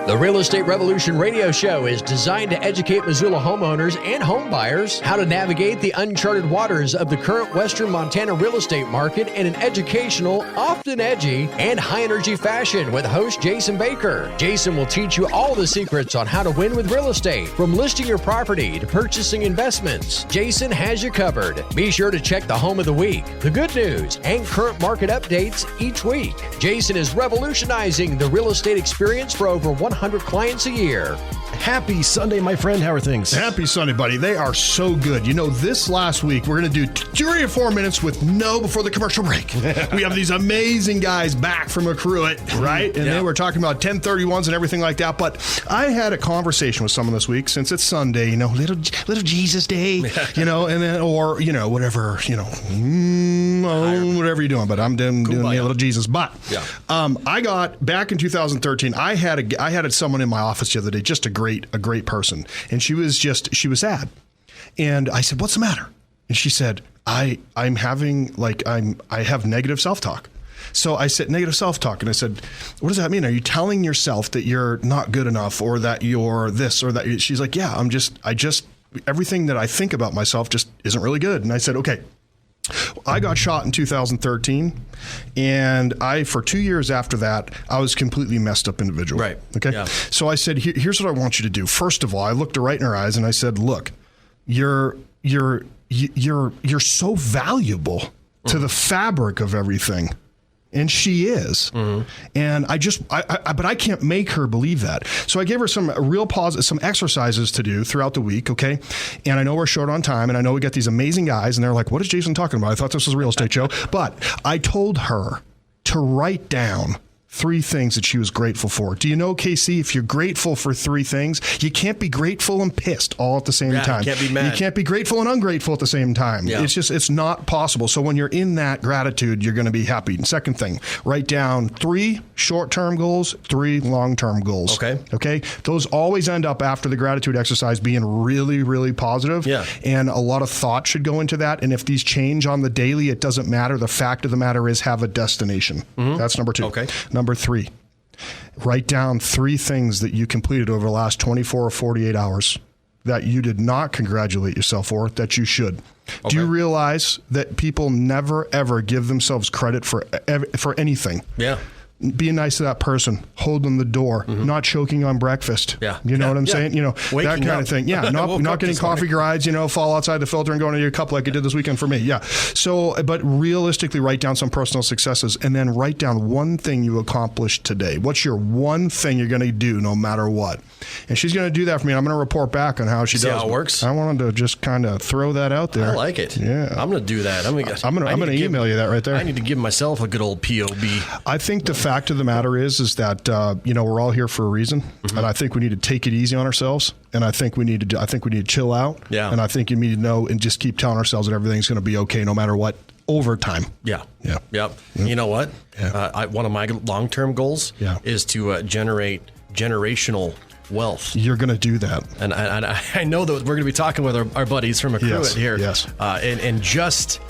The Real Estate Revolution radio show is designed to educate Missoula homeowners and home buyers how to navigate the uncharted waters of the current Western Montana real estate market in an educational, often edgy, and high-energy fashion with host Jason Baker. Jason will teach you all the secrets on how to win with real estate, from listing your property to purchasing investments. Jason has you covered. Be sure to check the home of the week, the good news, and current market updates each week. Jason is revolutionizing the real estate experience for over 100 clients a year. Happy Sunday, my friend. How are things? Happy Sunday, buddy. They are so good. You know, this last week, we're going to do 3 or 4 minutes with no before the commercial break. We have these amazing guys back from Accruit, right? And they were talking about 1031s and everything like that. But I had a conversation with someone this week, since it's Sunday, you know, little Jesus Day, you know, and then, or, you know, whatever, you know, whatever you're doing. But I'm doing me a little Jesus. But I got, back in 2013, I had someone in my office the other day, just a great person. And she was sad. And I said, "What's the matter?" And she said, I'm having, I have negative self-talk. So I said, negative self-talk. And I said, "What does that mean? Are you telling yourself that you're not good enough, or that you're this or that?" She's like, "Yeah, everything that I think about myself just isn't really good." And I said, "Okay." I got shot in 2013, and for 2 years after that, I was a completely messed up individual. Right. Okay. Yeah. So I said, "Here's what I want you to do." First of all, I looked her right in her eyes and I said, "Look, you're so valuable to the fabric of everything." And she is. Mm-hmm. And but I can't make her believe that. So I gave her some some exercises to do throughout the week, okay? And I know we're short on time, and I know we got these amazing guys, and they're like, "What is Jason talking about? I thought this was a real estate show." But I told her to write down 3 things that she was grateful for. Do you know, KC, if you're grateful for 3 things, you can't be grateful and pissed all at the same time. You can't be mad. You can't be grateful and ungrateful at the same time. Yeah. It's not possible. So when you're in that gratitude, you're going to be happy. And second thing, write down 3 short-term goals, 3 long-term goals. Okay? Those always end up, after the gratitude exercise, being really, really positive. Yeah. And a lot of thought should go into that. And if these change on the daily, it doesn't matter. The fact of the matter is, have a destination. Mm-hmm. That's number 2. Okay. Number 3, write down 3 things that you completed over the last 24 or 48 hours that you did not congratulate yourself for, that you should. Okay. Do you realize that people never, ever give themselves credit for anything? Yeah. Being nice to that person, holding the door, not choking on breakfast. Yeah. You know what I'm saying? You know, waking that kind of thing. Yeah. Not getting coffee grinds, fall outside the filter and going to your cup like you did this weekend for me. Yeah. So, but realistically, write down some personal successes, and then write down 1 thing you accomplished today. What's your 1 thing you're going to do no matter what? And she's going to do that for me. I'm going to report back on how she does. See how it works? I wanted to just kind of throw that out there. I like it. Yeah. I'm going to do that. I'm going to email you that right there. I need to give myself a good old POB. I think the fact of the matter is that we're all here for a reason, and I think we need to take it easy on ourselves, and I think we need to chill out, and I think you need to know and just keep telling ourselves that everything's going to be okay no matter what over time. Yep. You know what? One of my long-term goals is to generate generational wealth. You're going to do that, and I know that we're going to be talking with our buddies from Accruit here. Yes. In just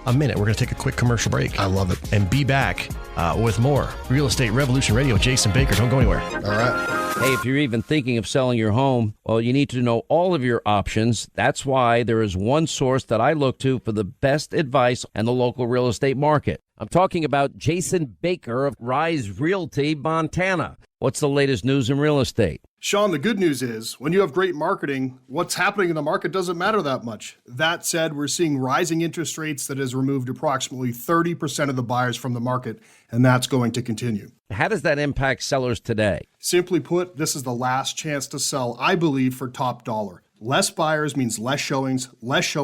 a minute, we're going to take a quick commercial break. I love it. And be back with more Real Estate Revolution Radio. Jason Baker, don't go anywhere. All right. Hey, if you're even thinking of selling your home, well, you need to know all of your options. That's why there is one source that I look to for the best advice on the local real estate market. I'm talking about Jason Baker of Rise Realty, Montana. What's the latest news in real estate? Sean, the good news is when you have great marketing, what's happening in the market doesn't matter that much. That said, we're seeing rising interest rates that has removed approximately 30% of the buyers from the market, and that's going to continue. How does that impact sellers today? Simply put, this is the last chance to sell, I believe, for top dollar. Less buyers means less showings, less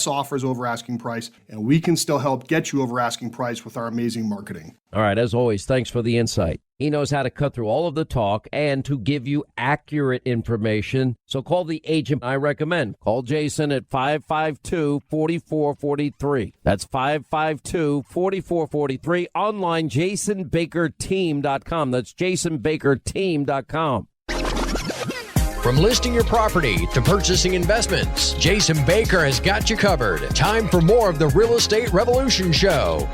offers over asking price, and we can still help get you over asking price with our amazing marketing. All right, as always, thanks for the insight. He knows how to cut through all of the talk and to give you accurate information. So call the agent I recommend. Call Jason at 552-4443. That's 552-4443. Online, JasonBakerTeam.com. That's JasonBakerTeam.com. From listing your property to purchasing investments, Jason Baker has got you covered. Time for more of the Real Estate Revolution Show.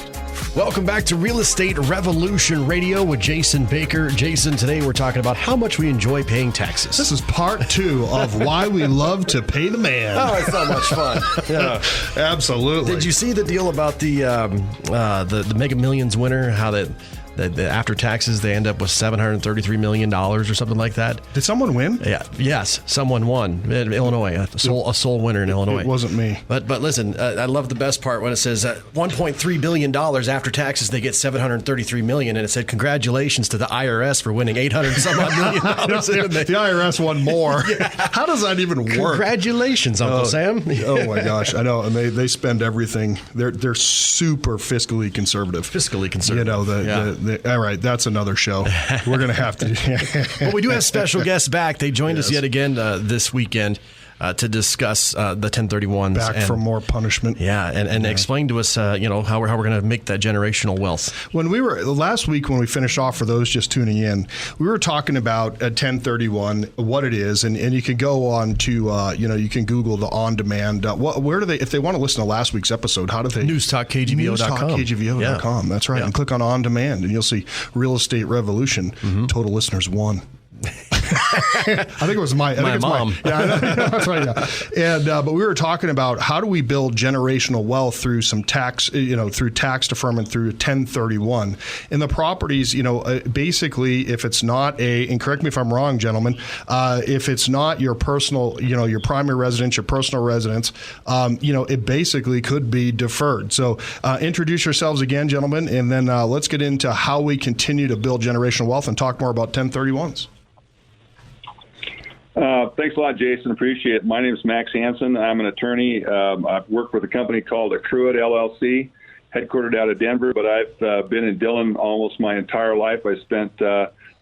Welcome back to Real Estate Revolution Radio with Jason Baker. Jason, today we're talking about how much we enjoy paying taxes. This is part 2 of why we love to pay the man. Oh, it's so much fun. Yeah, absolutely. Did you see the deal about the Mega Millions winner? How that after taxes they end up with $733 million or something like that? Did someone win? Yeah. Yes, someone won in Illinois. A sole winner in Illinois. It wasn't me. But listen, I love the best part when it says $1.3 billion after taxes they get $733 million, and it said congratulations to the IRS for winning $800 some odd million. The IRS won more. Yeah. How does that even work? Congratulations, Uncle Sam. Oh my gosh, I know. And they spend everything. They're super fiscally conservative. You know all right, that's another show. We're going to have to. Well, we do have special guests back. They joined us yet again this weekend to discuss the 1031s. Back for more punishment. Yeah, and explain to us, how we're going to make that generational wealth. When we were last week, when we finished off, for those just tuning in, we were talking about 1031, what it is, and you can go on to, you can Google the on-demand. Where do they, if they want to listen to last week's episode, how do they? Newstalk KGVO.com. NewstalkKGVO.com. That's right. And click on on-demand, and you'll see Real Estate Revolution. Total listeners 1. I think it was my mom. Yeah, that's right. Yeah. And but we were talking about how do we build generational wealth through some tax, through tax deferment, through 1031, and the properties. Basically, if it's not and correct me if I'm wrong, gentlemen, if it's not your personal, your primary residence, your personal residence, it basically could be deferred. So introduce yourselves again, gentlemen, and then let's get into how we continue to build generational wealth and talk more about 1031s. Thanks a lot, Jason. Appreciate it. My name is Max Hansen. I'm an attorney. I've worked with a company called Accruit LLC, headquartered out of Denver, but I've been in Dillon almost my entire life. I was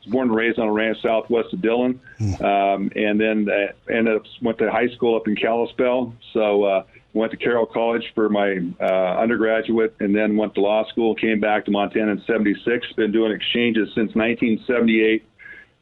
born and raised on a ranch southwest of Dillon, and then went to high school up in Kalispell. So went to Carroll College for my undergraduate, and then went to law school, came back to Montana in 76. Been doing exchanges since 1978,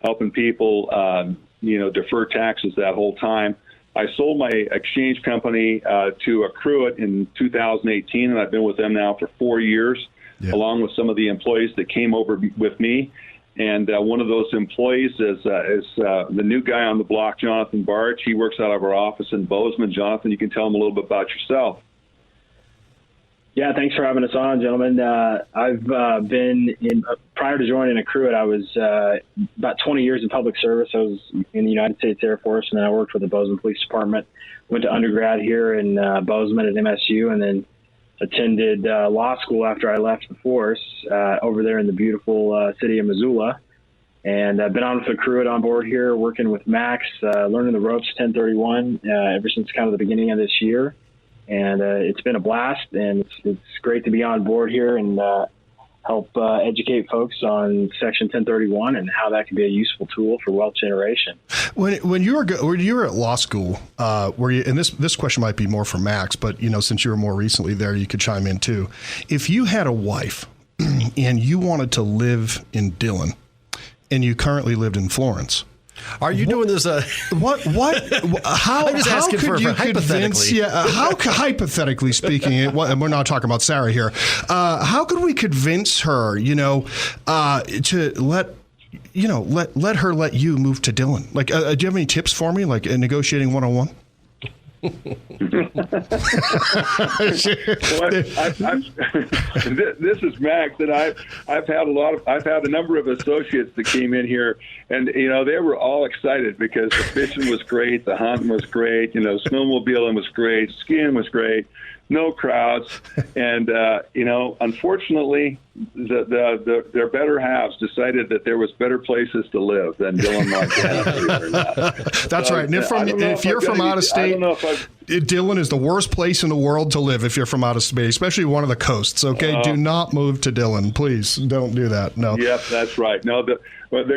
helping people defer taxes that whole time. I sold my exchange company to Accruit in 2018, and I've been with them now for 4 years, along with some of the employees that came over with me. And one of those employees is the new guy on the block, Jonathan Barch. He works out of our office in Bozeman. Jonathan, you can tell him a little bit about yourself. Yeah, thanks for having us on, gentlemen. I've been prior to joining Accruit, I was about 20 years in public service. I was in the United States Air Force, and then I worked for the Bozeman Police Department. Went to undergrad here in Bozeman at MSU, and then attended law school after I left the force over there in the beautiful city of Missoula. And I've been on with Accruit on board here, working with Max, learning the ropes 1031 ever since kind of the beginning of this year. And it's been a blast, and it's great to be on board here and help educate folks on Section 1031 and how that can be a useful tool for wealth generation. When you were at law school, were you? And this question might be more for Max, but since you were more recently there, you could chime in too. If you had a wife and you wanted to live in Dillon, and you currently lived in Florence. Are you doing this? What? How? I'm just asking could you convince? How hypothetically speaking, and we're not talking about Sarah here. How could we convince her? To let her let you move to Dillon. Like, do you have any tips for me? Like negotiating 101? Well, this is Max, and I've had a number of associates that came in here, and they were all excited because the fishing was great, the hunting was great, snowmobiling was great, skiing was great, no crowds, and unfortunately, their better halves decided that there was better places to live than Dillon, Montana. That's right. And if you're from out of state, Dillon is the worst place in the world to live if you're from out of state, especially one of the coasts. Okay, do not move to Dillon, please. Don't do that. No. Yep, that's right. No, the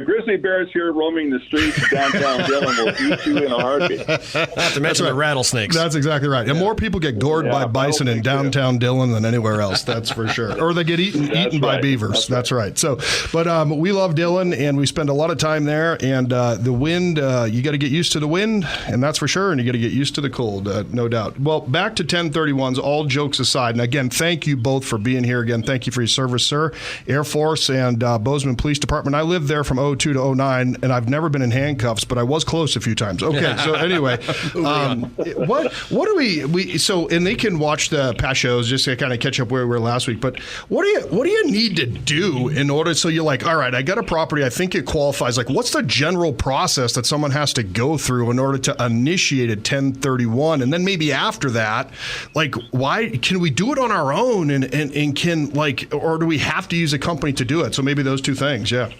grizzly bears here roaming the streets of downtown Dillon will eat you in a heartbeat. Not to mention the rattlesnakes. That's exactly right. And more people get gored by bison in downtown Dillon than anywhere else. That's for sure. Or they get eaten bitten by beavers. That's right. So, but we love Dillon, and we spend a lot of time there. And the wind, you got to get used to the wind, and that's for sure. And you got to get used to the cold, no doubt. Well, back to 1031s. All jokes aside, and again, thank you both for being here. Again, thank you for your service, sir. Air Force and Bozeman Police Department. I lived there from 02 to 09, and I've never been in handcuffs, but I was close a few times. Okay, so anyway, what do we so, and they can watch the past shows just to kind of catch up where we were last week. But what do you need to do in order so you're like, all right, I got a property, I think it qualifies. Like, what's the general process that someone has to go through in order to initiate a 1031? And then maybe after that, like, why can we do it on our own and can, like, or do we have to use a company to do it? So maybe those two things, yeah.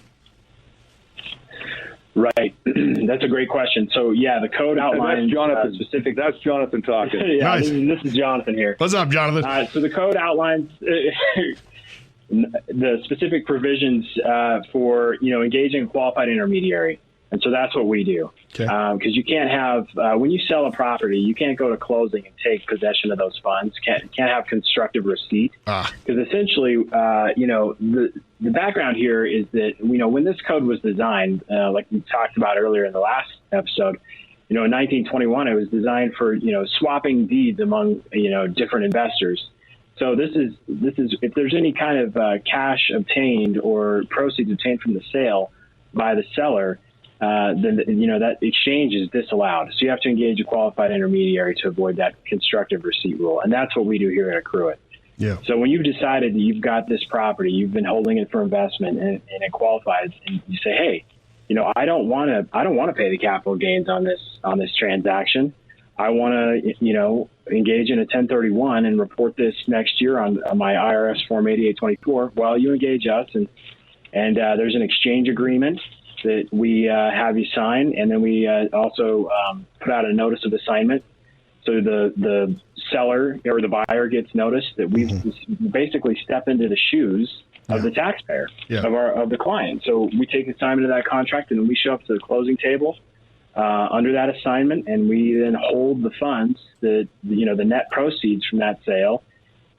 Right. That's a great question. So, yeah, the code outlines specific. That's Jonathan talking. Yeah, nice. This is Jonathan here. What's up, Jonathan? So the code outlines the specific provisions for, engaging a qualified intermediary. And so that's what we do. Okay. Because you can't have, when you sell a property, you can't go to closing and take possession of those funds. Can't have constructive receipt. Because essentially, the background here is that, when this code was designed, like we talked about earlier in the last episode, in 1921, it was designed for, swapping deeds among, different investors. So this is if there's any kind of cash obtained or proceeds obtained from the sale by the seller, then that exchange is disallowed. So you have to engage a qualified intermediary to avoid that constructive receipt rule, and that's what we do here at Accruit. Yeah. So when you've decided that you've got this property, you've been holding it for investment, and it qualifies, and you say, hey, I don't want to pay the capital gains on this transaction. I want to engage in a 1031 and report this next year on my IRS form 8824. Well, you engage us, and there's an exchange agreement that we have you sign, and then we also put out a notice of assignment. So the seller or the buyer gets notice that we basically step into the shoes of the taxpayer, of the client. So we take assignment of that contract, and then we show up to the closing table under that assignment, and we then hold the funds, the net proceeds from that sale,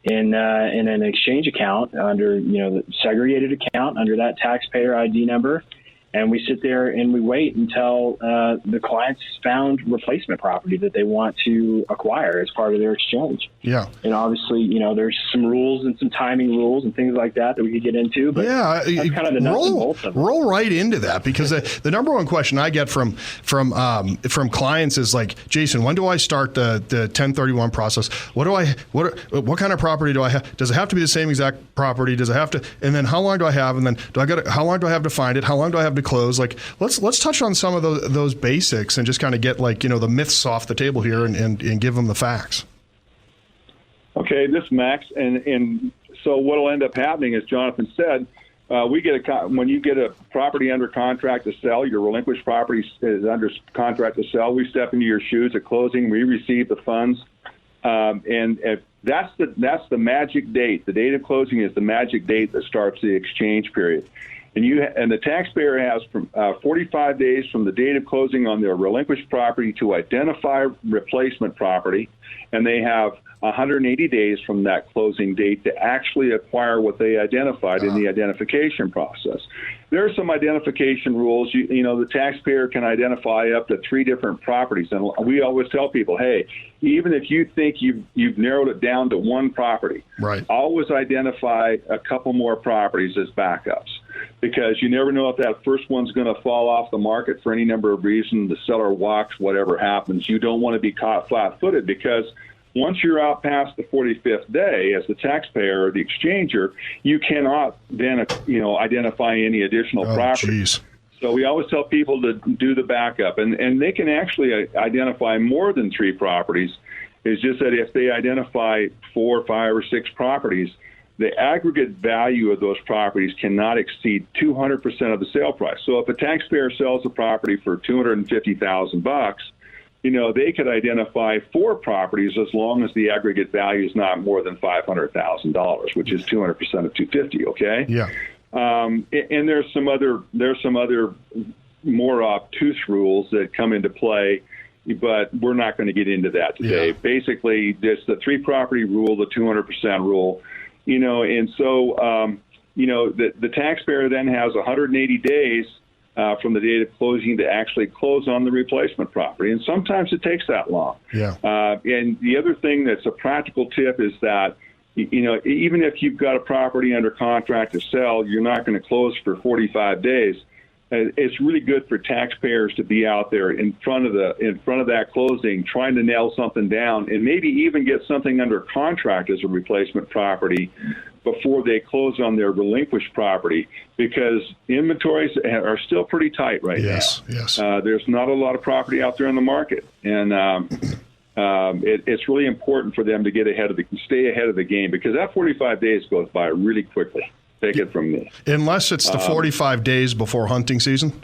in an exchange account under the segregated account under that taxpayer ID number. And we sit there and we wait until the client's found replacement property that they want to acquire as part of their exchange. Yeah. And obviously, there's some rules and some timing rules and things like that we could get into. But that's kind of the nuts and bolts of it. Roll right into that, because the number one question I get from clients is like, Jason, when do I start the 1031 process? What kind of property do I have? Does it have to be the same exact property? Does it have to? And then how long do I have? And then how long do I have to find it? How long do I have to close? Like, let's touch on some of those basics and just kind of get the myths off the table here and give them the facts. Okay, this is Max, and so what will end up happening, as Jonathan said, when you get a property under contract to sell, your relinquished property is under contract to sell. We step into your shoes at closing. We receive the funds, and that's the magic date. The date of closing is the magic date that starts the exchange period. And the taxpayer has from 45 days from the date of closing on their relinquished property to identify replacement property, and they have 180 days from that closing date to actually acquire what they identified in the identification process. There are some identification rules. The taxpayer can identify up to 3 different properties, and we always tell people, hey, even if you think you've narrowed it down to one property, right, always identify a couple more properties as backups, because you never know if that first one's going to fall off the market for any number of reasons. The seller walks, whatever happens. You don't want to be caught flat-footed, because once you're out past the 45th day as the taxpayer or the exchanger, you cannot then identify any additional properties. So we always tell people to do the backup, and they can actually identify more than 3 properties. It's just that if they identify 4, 5, or 6 properties, the aggregate value of those properties cannot exceed 200% of the sale price. So if a taxpayer sells a property for $250,000, they could identify 4 properties as long as the aggregate value is not more than $500,000, which is 200% of $250,000. Okay. Yeah. And there's some other more obtuse rules that come into play, but we're not going to get into that today. Yeah. Basically, there's the 3 property rule, the 200% rule, and so the taxpayer then has 180 days from the date of closing to actually close on the replacement property. And sometimes it takes that long. Yeah. And the other thing that's a practical tip is that, even if you've got a property under contract to sell, you're not going to close for 45 days. It's really good for taxpayers to be out there in front of that closing, trying to nail something down, and maybe even get something under contract as a replacement property before they close on their relinquished property, because inventories are still pretty tight right now. Yes. There's not a lot of property out there in the market, and it's really important for them to stay ahead of the game, because that 45 days goes by really quickly. Take it from me. Unless it's the 45 days before hunting season.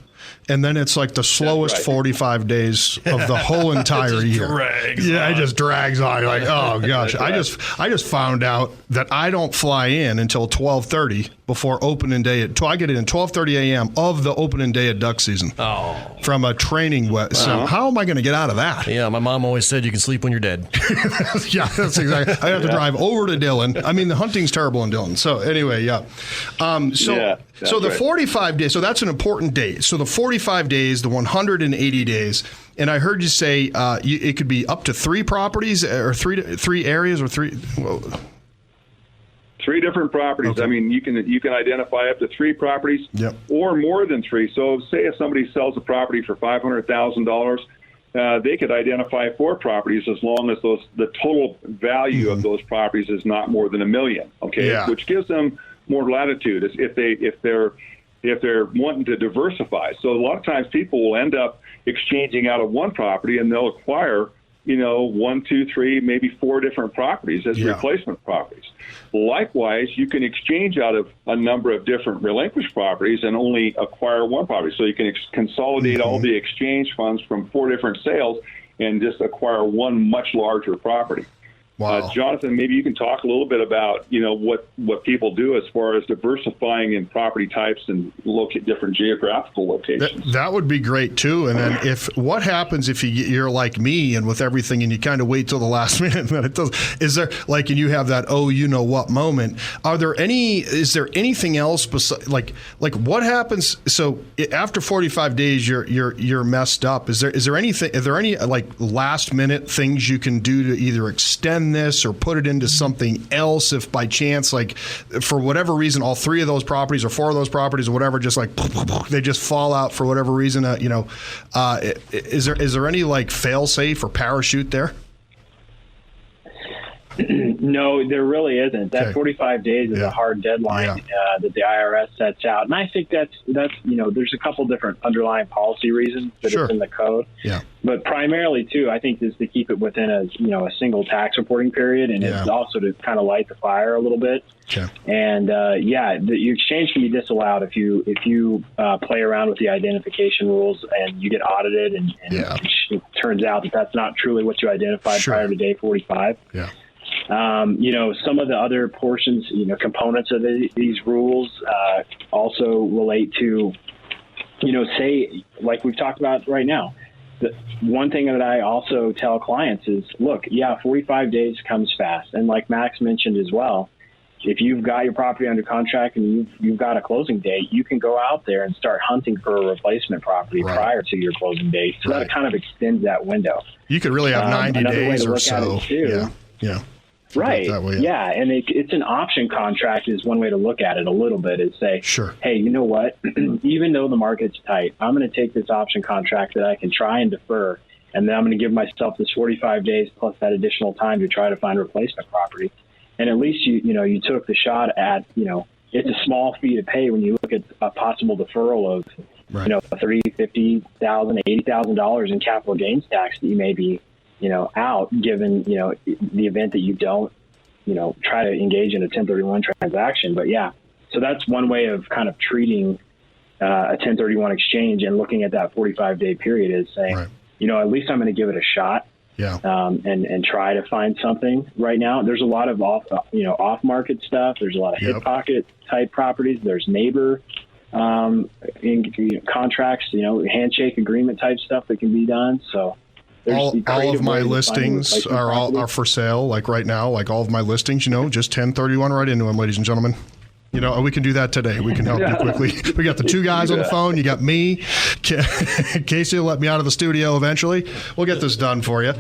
And then it's like the slowest 45 days of the whole entire year. It just drags on. You're like, oh gosh, I just found out that I don't fly in until 12:30 before opening day. I get in at 12:30 a.m. of the opening day of duck season. Oh, from a training. So how am I going to get out of that? Yeah, my mom always said you can sleep when you're dead. Yeah, that's exactly. I have to drive over to Dillon. I mean, the hunting's terrible in Dillon. So anyway, yeah. So the 45 days. So that's an important date. So the 45 days, the 180 days, and I heard you say it could be up to 3 properties or three areas or three. Well, 3 different properties. Okay. I mean, you can identify up to 3 properties, or more than 3. So, say if somebody sells a property for $500,000, they could identify 4 properties as long as the total value of those properties is not more than $1 million. Okay, which gives them more latitude if they're wanting to diversify. So a lot of times people will end up exchanging out of one property, and they'll acquire 1, 2, 3, maybe 4 different properties as replacement properties. Likewise, you can exchange out of a number of different relinquished properties and only acquire one property. So you can consolidate all the exchange funds from 4 different sales and just acquire one much larger property. Wow. Jonathan, maybe you can talk a little bit about, what people do as far as diversifying in property types and look at different geographical locations. That would be great too. And then what happens if you're like me and with everything and you kind of wait till the last minute and then it does? Is there and you have that what moment? Is there anything else besides like what happens? So after 45 days, you're messed up. Is there anything? Are there any last minute things you can do to either extend this or put it into something else if by chance, for whatever reason, all 3 of those properties or 4 of those properties or whatever, just they just fall out for whatever reason, is there any fail safe or parachute there? No, there really isn't. That 45 days is a hard deadline that the IRS sets out. And I think that's there's a couple different underlying policy reasons that it's in the code. Yeah. But primarily, too, I think is to keep it within a single tax reporting period, and it's also to kind of light the fire a little bit. Okay. And the exchange can be disallowed if you play around with the identification rules and you get audited, and it turns out that that's not truly what you identified prior to day 45. Yeah. Some of the other portions, components of these rules also relate to, say, like we've talked about right now. The one thing that I also tell clients is, look, 45 days comes fast. And like Max mentioned as well, if you've got your property under contract and you've got a closing date, you can go out there and start hunting for a replacement property prior to your closing date. So that kind of extends that window. You could really have 90 days or so. Yeah. Right. And it's an option contract is one way to look at it a little bit, is say, hey, you know what? Even though the market's tight, I'm going to take this option contract that I can try and defer, and then I'm going to give myself this 45 days plus that additional time to try to find a replacement property. And at least you took the shot at, it's a small fee to pay when you look at a possible deferral of, $30,000, $50,000, $80,000 in capital gains tax that you may be out, given, the event that you don't, try to engage in a 1031 transaction. But so that's one way of kind of treating a 1031 exchange and looking at that 45-day period is saying, at least I'm going to give it a shot. And try to find something right now. There's a lot of off market stuff. There's a lot of hip pocket type properties. There's neighbor contracts, handshake agreement type stuff that can be done. So all of my listings are for sale, like right now, like all of my listings, just 1031 right into them, ladies and gentlemen. You know, we can do that today. We can help you quickly. We got the two guys on the phone. You got me. Casey will let me out of the studio eventually. We'll get this done for you.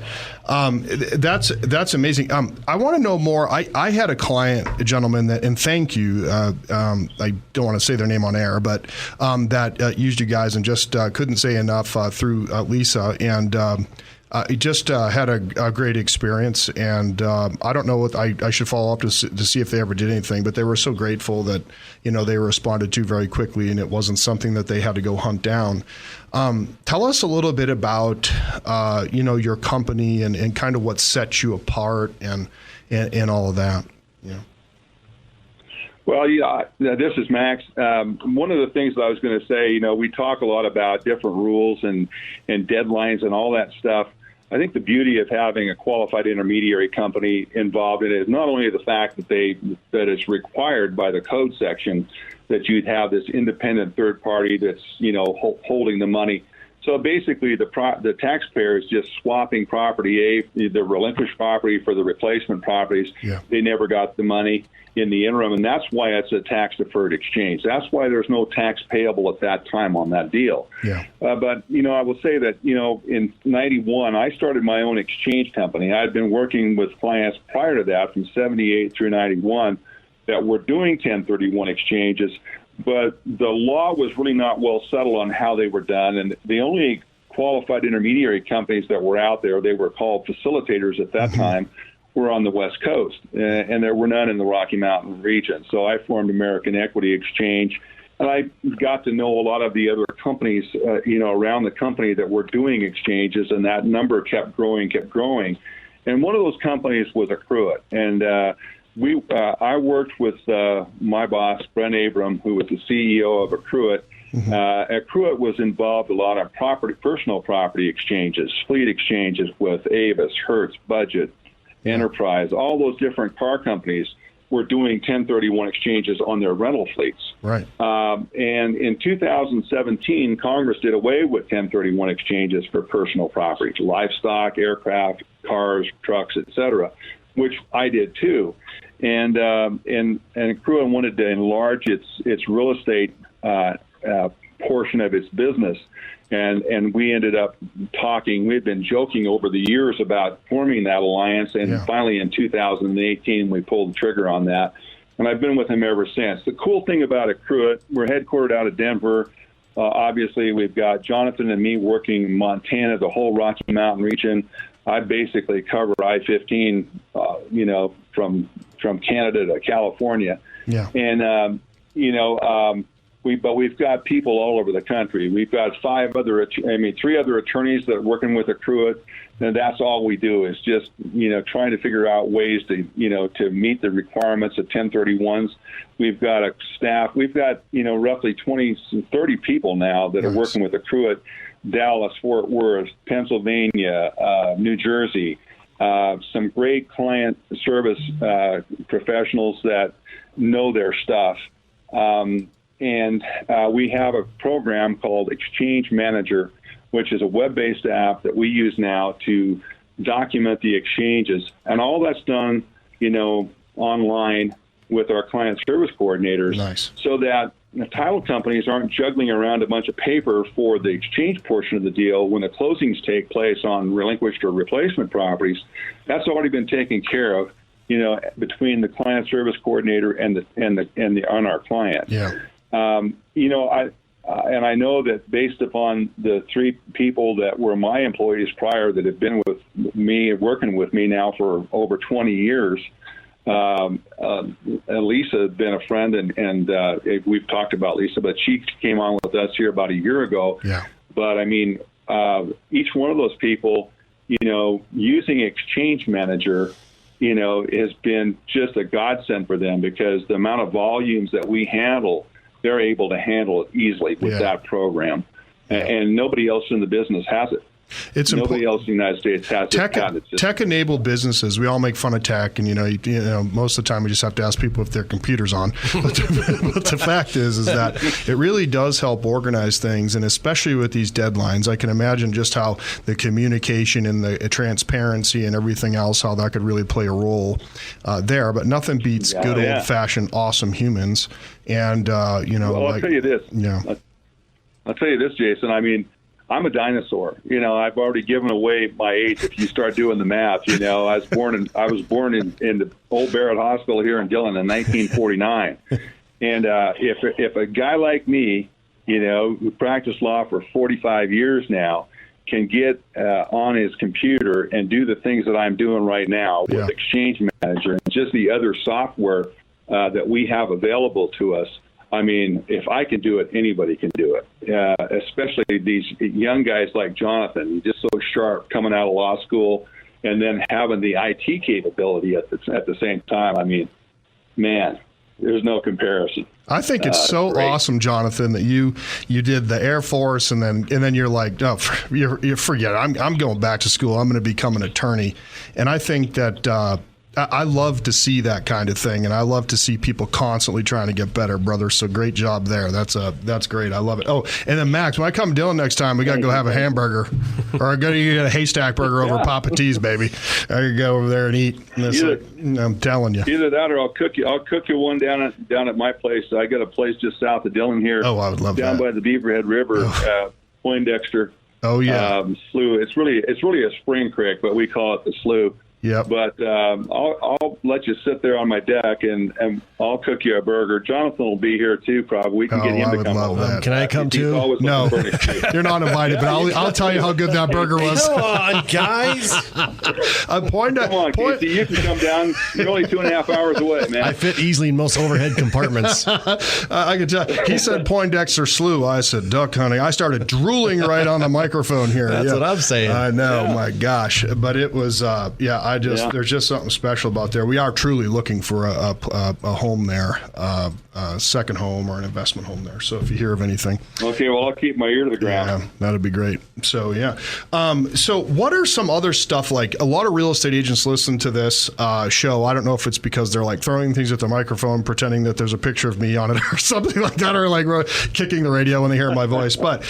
That's amazing. I want to know more. I had a client, a gentleman that, and thank you. I don't want to say their name on air, but that used you guys and just couldn't say enough through Lisa, and he just had a great experience, and I don't know what I should follow up to see if they ever did anything, but they were so grateful that, you know, they responded to very quickly, and it wasn't something that they had to go hunt down. Tell us a little bit about, you know, your company and kind of what sets you apart and all of that. Yeah. Well, yeah, this is Max. One of the things that I was going to say, you know, we talk a lot about different rules and deadlines and all that stuff. I think the beauty of having a qualified intermediary company involved in it is not only the fact that it's required by the code section that you'd have this independent third party that's, you know, holding the money. So basically, the taxpayer is just swapping property A, the relinquished property for the replacement properties. Yeah. They never got the money in the interim, and that's why it's a tax-deferred exchange. That's why there's no tax payable at that time on that deal. Yeah. But, you know, I will say that, you know, in 91, I started my own exchange company. I had been working with clients prior to that from 78 through 91 that were doing 1031 exchanges, but the law was really not well settled on how they were done, and the only qualified intermediary companies that were out there, they were called facilitators at that time, were on the West Coast, and there were none in the Rocky Mountain region. So I formed American Equity Exchange, and I got to know a lot of the other companies, you know, around the company that were doing exchanges, and that number kept growing. And one of those companies was Accruit, and I worked with my boss, Brent Abram, who was the CEO of Accruit. Accruit was involved a lot of personal property exchanges, fleet exchanges with Avis, Hertz, Budget, Enterprise, all those different car companies were doing 1031 exchanges on their rental fleets. Right. And in 2017, Congress did away with 1031 exchanges for personal property, livestock, aircraft, cars, trucks, etc., which I did too. And Accruit wanted to enlarge its real estate portion of its business. And we ended up talking. We'd been joking over the years about forming that alliance, and finally in 2018 we pulled the trigger on that. And I've been with him ever since. The cool thing about Accruit, we're headquartered out of Denver. Obviously, we've got Jonathan and me working in Montana, the whole Rocky Mountain region. I basically cover I-15, you know, from Canada to California. Yeah. And we've got people all over the country. We've got three other attorneys that are working with Accruit, and that's all we do is just, you know, trying to figure out ways to, you know, to meet the requirements of 1031s. We've got a staff. We've got, you know, roughly 30 people now that are working with Accruit, Dallas, Fort Worth, Pennsylvania, New Jersey, some great client service professionals that know their stuff. And we have a program called Exchange Manager, which is a web-based app that we use now to document the exchanges. And all that's done, you know, online with our client service coordinators. Nice. So that title companies aren't juggling around a bunch of paper for the exchange portion of the deal when the closings take place on relinquished or replacement properties. That's already been taken care of, you know, between the client service coordinator and on our client. Yeah. You know, I know that based upon the three people that were my employees prior that have been with me, working with me now for over 20 years, Lisa had been a friend, and we've talked about Lisa, but she came on with us here about a year ago. Yeah. But I mean, each one of those people, you know, using Exchange Manager, you know, has been just a godsend for them because the amount of volumes that we handle, they're able to handle it easily with that program. And nobody else in the business has it. It's nobody else in the United States has tech-enabled businesses. We all make fun of tech, and you know, most of the time we just have to ask people if their computer's on. But the fact is that it really does help organize things, and especially with these deadlines, I can imagine just how the communication and the transparency and everything else, how that could really play a role there. But nothing beats good old-fashioned awesome humans. And well, I'll tell you this. Yeah, I'll tell you this, Jason. I mean, I'm a dinosaur. You know, I've already given away my age if you start doing the math. You know, I was born in the Old Barrett Hospital here in Dillon in 1949. And if a guy like me, you know, who practiced law for 45 years now, can get on his computer and do the things that I'm doing right now with Exchange Manager and just the other software that we have available to us, I mean, if I can do it, anybody can do it, especially these young guys like Jonathan, just so sharp coming out of law school and then having the IT capability at the same time. I mean, man, there's no comparison. I think it's so awesome, Jonathan, that you did the Air Force and then you're like, no, you forget it. I'm going back to school. I'm going to become an attorney. And I think that I love to see that kind of thing, and I love to see people constantly trying to get better, brother. So great job there. That's great. I love it. Oh, and then Max, when I come to Dillon next time, we got to go have a hamburger, or you get a haystack burger over Papa T's, baby. I can go over there and eat. I'm telling you. Either that, or I'll cook you one down at my place. I got a place just south of Dillon here. Oh, I would love down that. by the Beaverhead River, Poindexter. Oh yeah, slough. It's really a spring creek, but we call it the slough. Yeah, but I'll let you sit there on my deck and I'll cook you a burger. Jonathan will be here too. Probably we can get him to come over. Can I come too? No, you're not invited. But I'll tell you how good that burger was. Come on, guys. Come on, Casey. You can come down. You're only 2.5 hours away, man. I fit easily in most overhead compartments. I can tell. He said Poindexter Slough. I said duck hunting. I started drooling right on the microphone here. That's what I'm saying. I know. Yeah. My gosh, but it was. There's just something special about there. We are truly looking for a home there, a second home or an investment home there. So if you hear of anything. Okay, well, I'll keep my ear to the ground. Yeah, that'd be great. So, yeah. So what are some other stuff, like a lot of real estate agents listen to this show. I don't know if it's because they're like throwing things at the microphone, pretending that there's a picture of me on it or something like that, or like kicking the radio when they hear my voice. But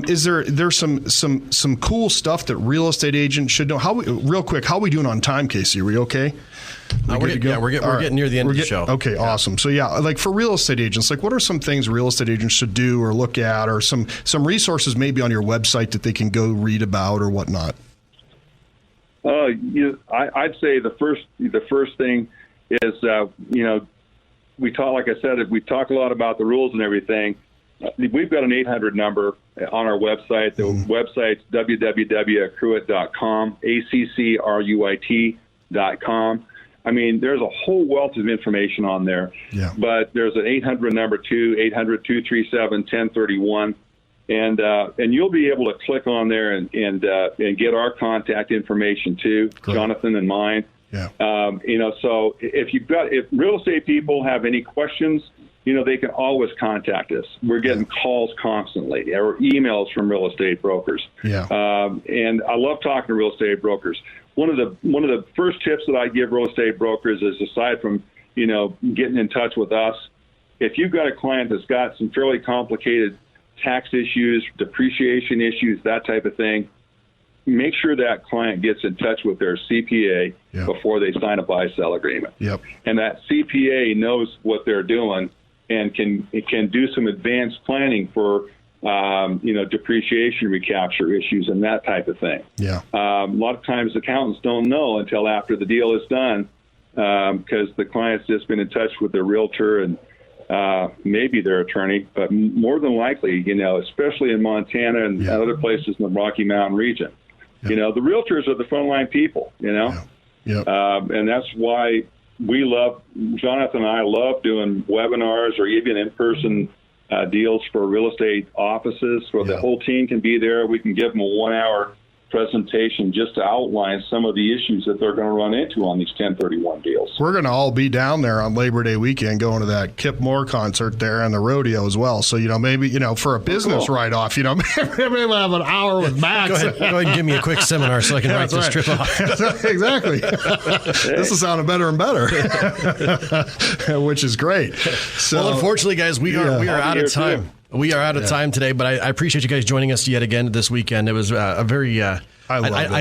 there's some cool stuff that real estate agents should know. Real quick, how are we doing on time, Casey? Are we okay? We're getting near the end of the show. Okay, yeah. Awesome. So yeah, like for real estate agents, like what are some things real estate agents should do or look at, or some resources maybe on your website that they can go read about or whatnot? I'd say the first thing is we talk, like I said, we talk a lot about the rules and everything. We've got an 800 number on our website. The website's www.accruit.com, ACCRUIT.com. I mean, there's a whole wealth of information on there. Yeah. But there's an 800 number too, 800-237-1031. And you'll be able to click on there and get our contact information too, Great. Jonathan and mine. Yeah. So if real estate people have any questions, they can always contact us. We're getting calls constantly or emails from real estate brokers. Yeah. And I love talking to real estate brokers. One of the first tips that I give real estate brokers is, aside from, getting in touch with us, if you've got a client that's got some fairly complicated tax issues, depreciation issues, that type of thing, make sure that client gets in touch with their CPA before they sign a buy-sell agreement. Yep. And that CPA knows what they're doing and can do some advanced planning for depreciation recapture issues and that type of thing. Yeah. A lot of times accountants don't know until after the deal is done, because the client's just been in touch with their realtor and maybe their attorney, but more than likely, especially in Montana and other places in the Rocky Mountain region, the realtors are the frontline people, Yeah. And that's why Jonathan and I love doing webinars or even in-person deals for real estate offices where the whole team can be there. We can give them a 1 hour presentation just to outline some of the issues that they're going to run into on these 1031 deals. We're going to all be down there on Labor Day weekend going to that Kip Moore concert there and the rodeo as well. So, maybe, for a business write-off, maybe we'll have an hour with Max. Go ahead and give me a quick seminar so I can write this trip off. Exactly. This is sounding better and better, which is great. So, well, unfortunately, guys, we are out of time. We are out of time today, but I appreciate you guys joining us yet again this weekend. It was a very I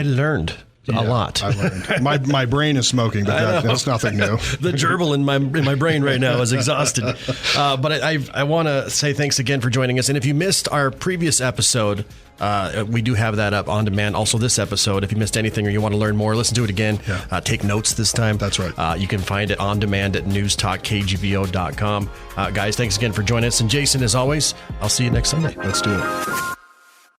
learned a lot. I learned. My brain is smoking, but that's nothing new. The gerbil in my brain right now is exhausted. But I want to say thanks again for joining us. And if you missed our previous episode, we do have that up on demand. Also, this episode, if you missed anything or you want to learn more, listen to it again. Take notes this time. That's right. You can find it on demand at newstalkkgvo.com. Guys, thanks again for joining us. And Jason, as always, I'll see you next Sunday. Let's do it.